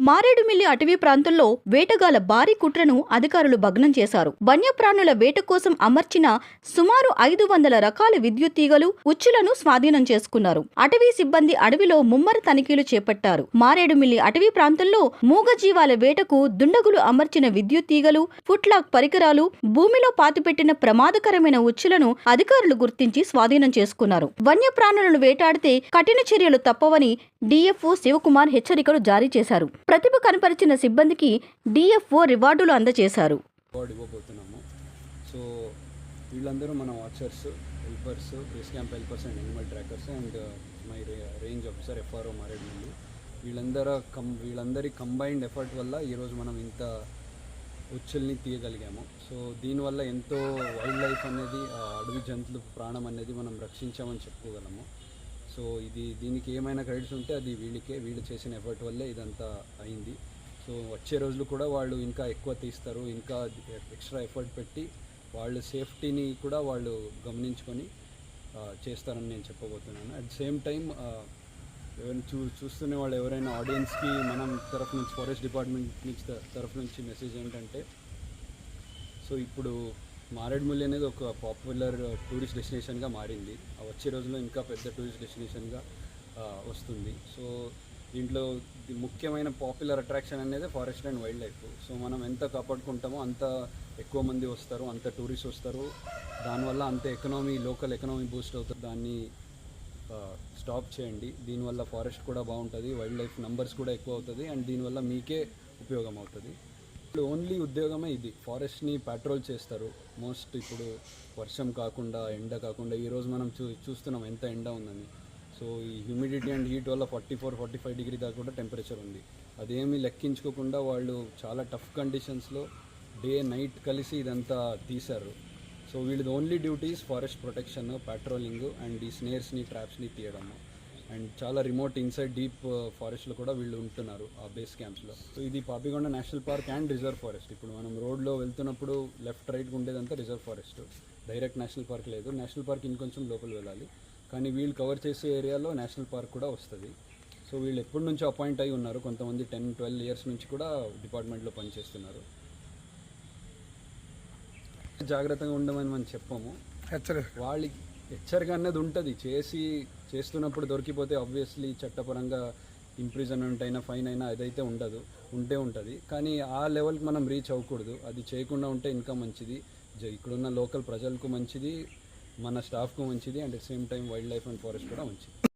మారేడుమిల్లి అటవీ ప్రాంతంలో వేటగాళ్ల భారీ కుట్రను అధికారులు భగ్నం చేశారు. వన్యప్రాణుల వేట కోసం అమర్చిన సుమారు 500 రకాల విద్యుత్ తీగలు, ఉచ్చులను స్వాధీనం చేసుకున్నారు. అటవీ సిబ్బంది అడవిలో ముమ్మర తనిఖీలు చేపట్టారు. మారేడుమిల్లి అటవీ ప్రాంతంలో మూగజీవాల వేటకు దుండగులు అమర్చిన విద్యుత్ తీగలు, ఫుట్లాక్ పరికరాలు, భూమిలో పాతిపెట్టిన ప్రమాదకరమైన ఉచ్చులను అధికారులు గుర్తించి స్వాధీనం చేసుకున్నారు. వన్యప్రాణులను వేటాడితే కఠిన చర్యలు తప్పవని డిఎఫ్ఓ శివకుమార్ హెచ్చరికలు జారీ చేశారు. ప్రతిభ కనపరిచిన సిబ్బందికి డిఎఫ్ఓ రివార్డులు అందజేశారు. సో వీళ్ళందరూ మన watchers, helpers, base camp helpers and Animal trackers and my range officer FRO Maredumilli వీళ్ళందరి కంబైన్డ్ ఎఫర్ట్ వల్ల ఈరోజు మనం ఇంత ఉచ్చుల్ని తీయగలిగాము. సో దీనివల్ల ఎంతో వైల్డ్ లైఫ్ అనేది, అడవి జంతువుల ప్రాణం అనేది మనం రక్షించామని చెప్పుకోగలము. సో దీనికి ఏమైనా క్రెడిట్స్ ఉంటే అది వీళ్ళు చేసిన ఎఫర్ట్ వల్లే ఇదంతా అయింది. సో వచ్చే రోజులు కూడా వాళ్ళు ఇంకా ఎక్కువ తీస్తారు, ఇంకా ఎక్స్ట్రా ఎఫర్ట్ పెట్టి వాళ్ళ సేఫ్టీని కూడా వాళ్ళు గమనించుకొని చేస్తారని నేను చెప్పబోతున్నాను. అట్ ద సేమ్ టైం ఎవరైనా చూస్తున్న వాళ్ళు ఎవరైనా ఆడియన్స్కి మనం తరఫు నుంచి, ఫారెస్ట్ డిపార్ట్మెంట్ నుంచి తరఫు నుంచి మెసేజ్ ఏంటంటే, సో ఇప్పుడు మారేడుమిల్లి అనేది ఒక పాపులర్ టూరిస్ట్ డెస్టినేషన్గా మారింది. వచ్చే రోజుల్లో ఇంకా పెద్ద టూరిస్ట్ డెస్టినేషన్గా వస్తుంది. సో దీంట్లో ముఖ్యమైన పాపులర్ అట్రాక్షన్ అనేది forest and wild life. So మనం ఎంత కాపాడుకుంటామో అంత ఎక్కువ మంది వస్తారు, అంత టూరిస్ట్ వస్తారు. దానివల్ల అంత లోకల్ ఎకనామీ బూస్ట్ అవుతుంది. దాన్ని స్టాప్ చేయండి. దీనివల్ల ఫారెస్ట్ కూడా బాగుంటుంది, వైల్డ్ లైఫ్ నంబర్స్ కూడా ఎక్కువ అవుతుంది అండ్ దీనివల్ల మీకే ఉపయోగం అవుతుంది. ఓన్లీ ఉద్యోగమే ఇది. ఫారెస్ట్ని పెట్రోల్ చేస్తారు మోస్ట్. ఇప్పుడు వర్షం కాకుండా, ఎండ కాకుండా, ఈరోజు మనం చూస్తున్నాం ఎంత ఎండ ఉందని. సో ఈ హ్యూమిడిటీ అండ్ హీట్ వల్ల 44-45 డిగ్రీ దాకా కూడా టెంపరేచర్ ఉంది. అదేమీ లెక్కించుకోకుండా వాళ్ళు చాలా టఫ్ కండిషన్స్లో డే నైట్ కలిసి ఇదంతా తీశారు. సో వీళ్ళది only duties forest protection, patrolling and ఈ స్నేర్స్ని, ట్రాప్స్ని తీయడము. అండ్ చాలా రిమోట్ ఇన్సైడ్ డీప్ ఫారెస్ట్లో కూడా వీళ్ళు ఉంటున్నారు ఆ బేస్ క్యాంప్స్లో. సో ఇది Papikonda national park and reserve forest. ఇప్పుడు మనం రోడ్లో వెళ్తున్నప్పుడు లెఫ్ట్ రైట్గా ఉండేదంతా reserve forest, direct national park లేదు. నేషనల్ పార్క్ ఇంకొంచెం లోపల వెళ్ళాలి, కానీ వీళ్ళు కవర్ చేసే ఏరియాలో నేషనల్ పార్క్ కూడా వస్తుంది. సో వీళ్ళు ఎప్పటి నుంచో అపాయింట్ అయి ఉన్నారు, కొంతమంది 10-12 ఇయర్స్ నుంచి కూడా డిపార్ట్మెంట్లో పనిచేస్తున్నారు. జాగ్రత్తగా ఉండమని మనం చెప్పాము, వాళ్ళకి హెచ్చరిక అనేది ఉంటుంది. చేస్తున్నప్పుడు దొరికిపోతే ఆబ్వియస్లీ చట్టపరంగా ఇంప్రిజన్మెంట్ అయినా, ఫైన్ అయినా అదైతే ఉంటుంది. కానీ ఆ లెవెల్కి మనం రీచ్ అవ్వకూడదు. అది చేయకుండా ఉంటే ఇంకా మంచిది, ఇక్కడున్న లోకల్ ప్రజలకు మంచిది, మన స్టాఫ్కు మంచిది and at same time wild life and forest కూడా మంచిది.